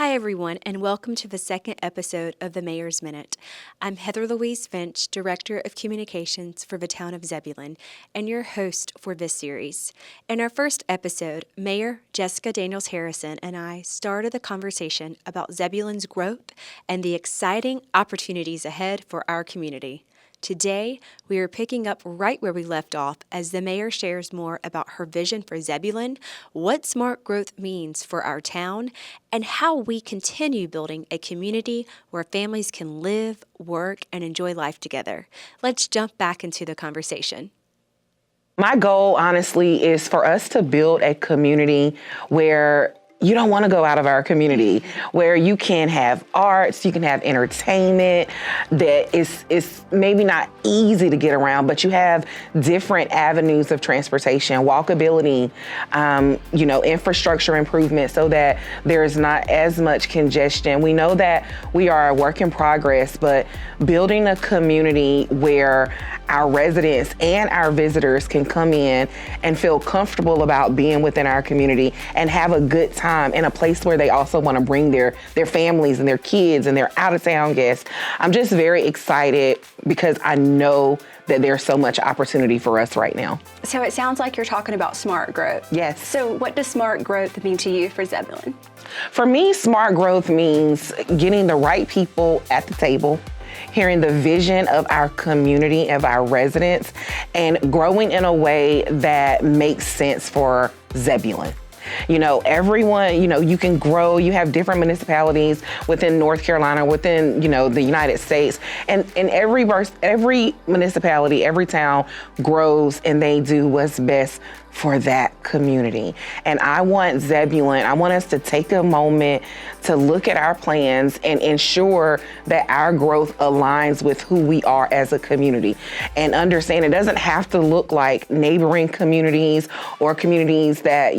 Hi, everyone, and welcome to the second episode of the Mayor's Minute. I'm Heather Louise Finch, Director of Communications for the Town of Zebulon, and your host for this series. In our first episode, Mayor Jessica Daniels Harrison and I started the conversation about Zebulon's growth and the exciting opportunities ahead for our community. Today, we are picking up right where we left off as the mayor shares more about her vision for Zebulon, what smart growth means for our town, and how we continue building a community where families can live, work, and enjoy life together. Let's jump back into the conversation. My goal, honestly, is for us to build a community where you don't want to go out of our community, where you can have arts, you can have entertainment that is maybe not easy to get around, but you have different avenues of transportation, walkability, infrastructure improvement so that there's not as much congestion. We know that we are a work in progress, but building a community where our residents and our visitors can come in and feel comfortable about being within our community and have a good time in a place where they also want to bring their families and their kids and their out-of-town guests. I'm just very excited because I know that there's so much opportunity for us right now. So it sounds like you're talking about smart growth. Yes. So what does smart growth mean to you for Zebulon? For me, smart growth means getting the right people at the table, hearing the vision of our community, of our residents, and growing in a way that makes sense for Zebulon. Everyone, you can grow. You have different municipalities within North Carolina, within, the United States. And every municipality, every town grows and they do what's best for that community. And I want us to take a moment to look at our plans and ensure that our growth aligns with who we are as a community. And understand it doesn't have to look like neighboring communities or communities that,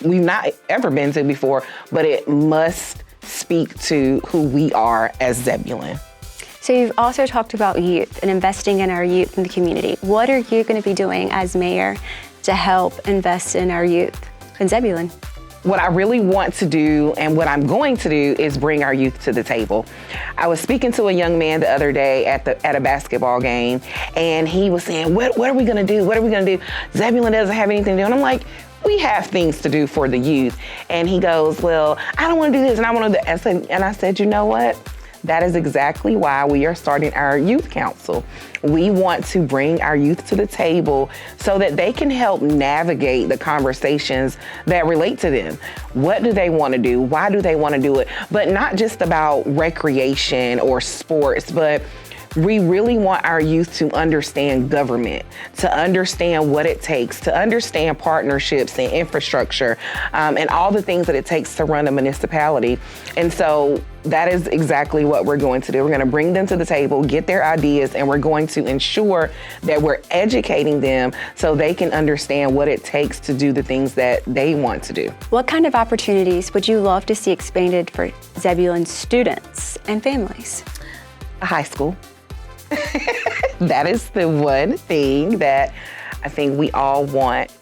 we've not ever been to before, but it must speak to who we are as Zebulon. So you've also talked about youth and investing in our youth in the community. What are you going to be doing as mayor to help invest in our youth in Zebulon? What I really want to do and what I'm going to do is bring our youth to the table. I was speaking to a young man the other day at a basketball game, and he was saying, what are we going to do? What are we going to do? Zebulon doesn't have anything to do. And I'm like, we have things to do for the youth. And he goes, well, I don't want to do this and I want to do that. And I said, you know what? That is exactly why we are starting our youth council. We want to bring our youth to the table so that they can help navigate the conversations that relate to them. What do they want to do? Why do they want to do it? But not just about recreation or sports, but we really want our youth to understand government, to understand what it takes, to understand partnerships and infrastructure, and all the things that it takes to run a municipality. And so that is exactly what we're going to do. We're going to bring them to the table, get their ideas, and we're going to ensure that we're educating them so they can understand what it takes to do the things that they want to do. What kind of opportunities would you love to see expanded for Zebulon students and families? A high school. That is the one thing that I think we all want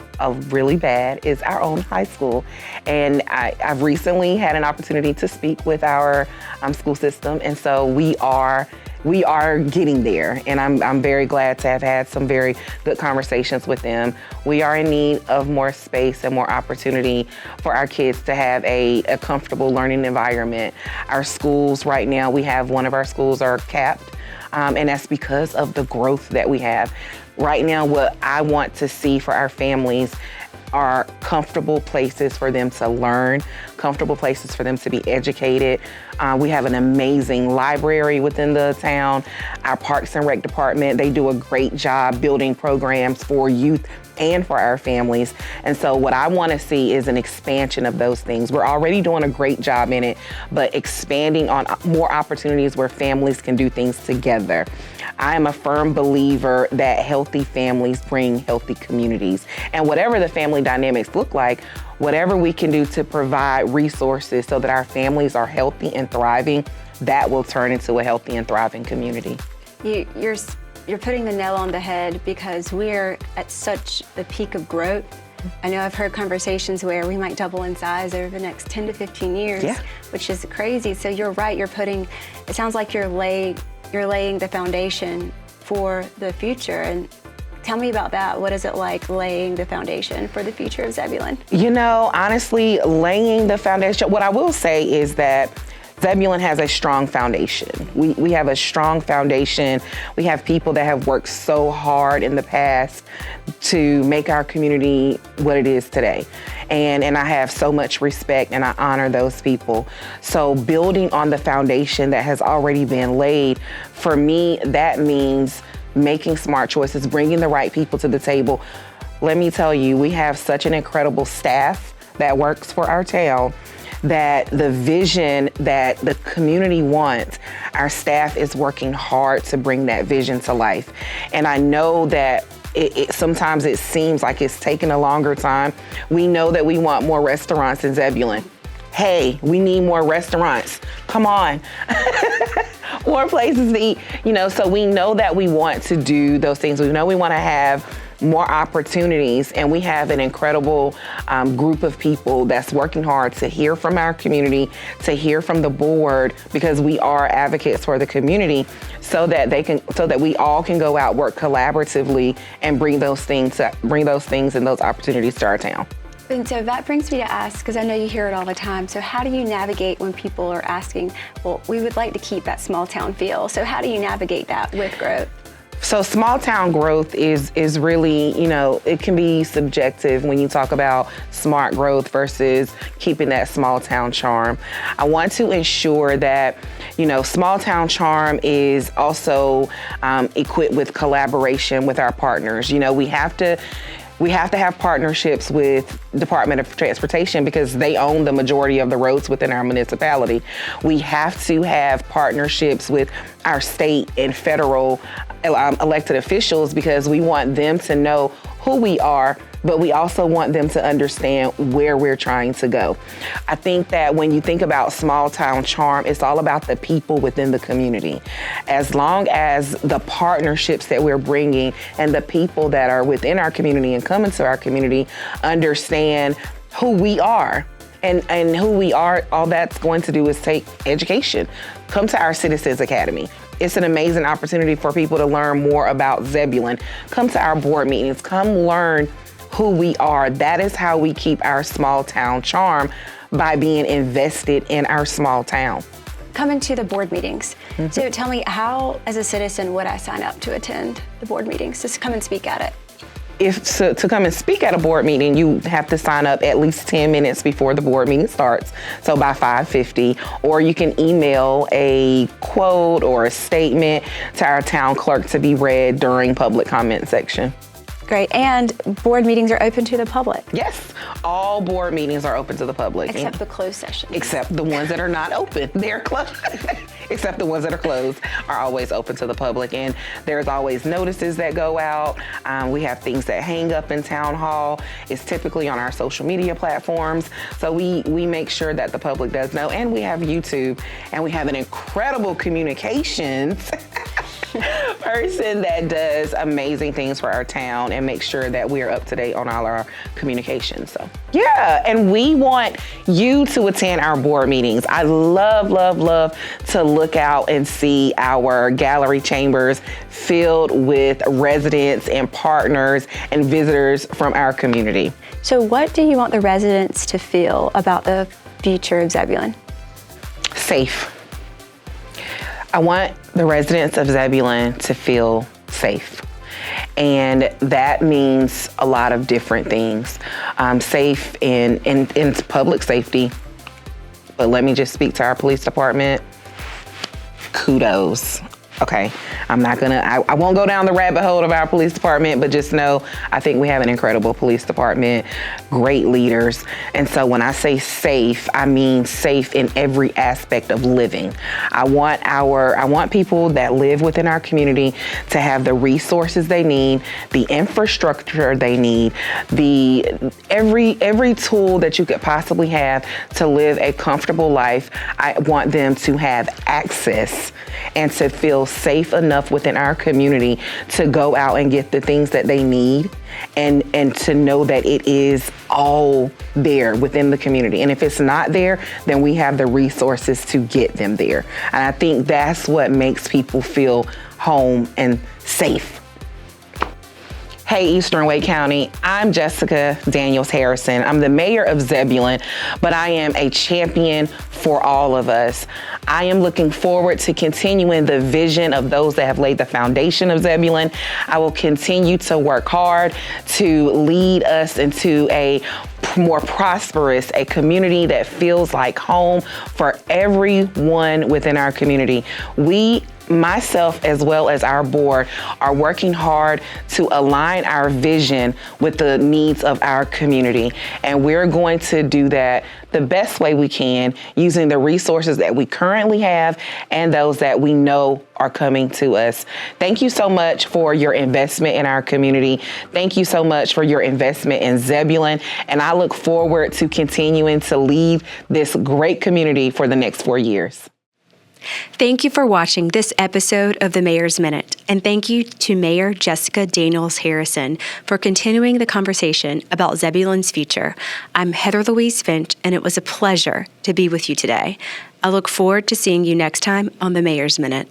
really bad is our own high school. And I've recently had an opportunity to speak with our school system. And so we are getting there. And I'm very glad to have had some very good conversations with them. We are in need of more space and more opportunity for our kids to have a comfortable learning environment. Our schools right now, we have one of our schools are capped. And that's because of the growth that we have. Right now, what I want to see for our families are comfortable places for them to learn, comfortable places for them to be educated. We have an amazing library within the town. Our Parks and Rec department, they do a great job building programs for youth and for our families. And so what I want to see is an expansion of those things. We're already doing a great job in it, but expanding on more opportunities where families can do things together. I am a firm believer that healthy families bring healthy communities. And whatever the family dynamics look like, whatever we can do to provide resources so that our families are healthy and thriving, that will turn into a healthy and thriving community. You're putting the nail on the head because we're at such the peak of growth I know I've heard conversations where we might double in size over the next 10 to 15 years, Yeah. which is crazy. So you're right, it sounds like you're laying the foundation for the future. And tell me about that. What is it like laying the foundation for the future of Zebulon? You know, honestly, laying the foundation, what I will say is that Zebulon has a strong foundation. We have a strong foundation. We have people that have worked so hard in the past to make our community what it is today. And I have so much respect and I honor those people. So building on the foundation that has already been laid, for me, that means making smart choices, bringing the right people to the table. Let me tell you, we have such an incredible staff that works for our town, that the vision that the community wants, our staff is working hard to bring that vision to life. And I know that sometimes it seems like it's taking a longer time. We know that we want more restaurants in Zebulon. Hey, we need more restaurants. Come on. More places to eat. So we know that we want to do those things. We know we want to have more opportunities, and we have an incredible group of people that's working hard to hear from our community, to hear from the board, because we are advocates for the community, so that we all can go out, work collaboratively, and bring those things and those opportunities to our town. And so that brings me to ask, because I know you hear it all the time, so how do you navigate when people are asking, well, we would like to keep that small town feel, so how do you navigate that with growth? So small town growth is really, it can be subjective when you talk about smart growth versus keeping that small town charm. I want to ensure that, small town charm is also equipped with collaboration with our partners. We have to have partnerships with Department of Transportation because they own the majority of the roads within our municipality. We have to have partnerships with our state and federal elected officials because we want them to know who we are, but we also want them to understand where we're trying to go. I think that when you think about small town charm, it's all about the people within the community. As long as the partnerships that we're bringing and the people that are within our community and come into our community understand who we are, and who we are, all that's going to do is take education. Come to our Citizens Academy. It's an amazing opportunity for people to learn more about Zebulon. Come to our board meetings. Come learn who we are. That is how we keep our small town charm, by being invested in our small town. Coming to the board meetings. So tell me, how, as a citizen, would I sign up to attend the board meetings, just come and speak at it? To come and speak at a board meeting, you have to sign up at least 10 minutes before the board meeting starts, so by 5:50, or you can email a quote or a statement to our town clerk to be read during public comment section. Great, and board meetings are open to the public? Yes, all board meetings are open to the public. Except the closed sessions. Except the ones that are not open, they're closed. Except the ones that are closed are always open to the public, and there's always notices that go out. We have things that hang up in town hall. It's typically on our social media platforms, so we make sure that the public does know. And we have YouTube, and we have an incredible communications person that does amazing things for our town and makes sure that we're up to date on all our communications. So yeah, and we want you to attend our board meetings. I love to look out and see our gallery chambers filled with residents and partners and visitors from our community. So what do you want the residents to feel about the future of Zebulon? Safe. I want the residents of Zebulon to feel safe. And that means a lot of different things. Safe in public safety. But let me just speak to our police department. Kudos. Okay, I won't go down the rabbit hole of our police department, but just know, I think we have an incredible police department, great leaders. And so when I say safe, I mean safe in every aspect of living. I want people that live within our community to have the resources they need, the infrastructure they need, every tool that you could possibly have to live a comfortable life. I want them to have access and to feel feel safe enough within our community to go out and get the things that they need, and to know that it is all there within the community. And if it's not there, then we have the resources to get them there. And I think that's what makes people feel home and safe. Hey, Eastern Wake County, I'm Jessica Daniels Harrison. I'm the mayor of Zebulon, but I am a champion for all of us. I am looking forward to continuing the vision of those that have laid the foundation of Zebulon. I will continue to work hard to lead us into a more prosperous, a community that feels like home for everyone within our community. Myself, as well as our board, are working hard to align our vision with the needs of our community. And we're going to do that the best way we can, using the resources that we currently have and those that we know are coming to us. Thank you so much for your investment in our community. Thank you so much for your investment in Zebulon. And I look forward to continuing to lead this great community for the next 4 years. Thank you for watching this episode of the Mayor's Minute, and thank you to Mayor Jessica Daniels Harrison for continuing the conversation about Zebulon's future. I'm Heather Louise Finch, and it was a pleasure to be with you today. I look forward to seeing you next time on the Mayor's Minute.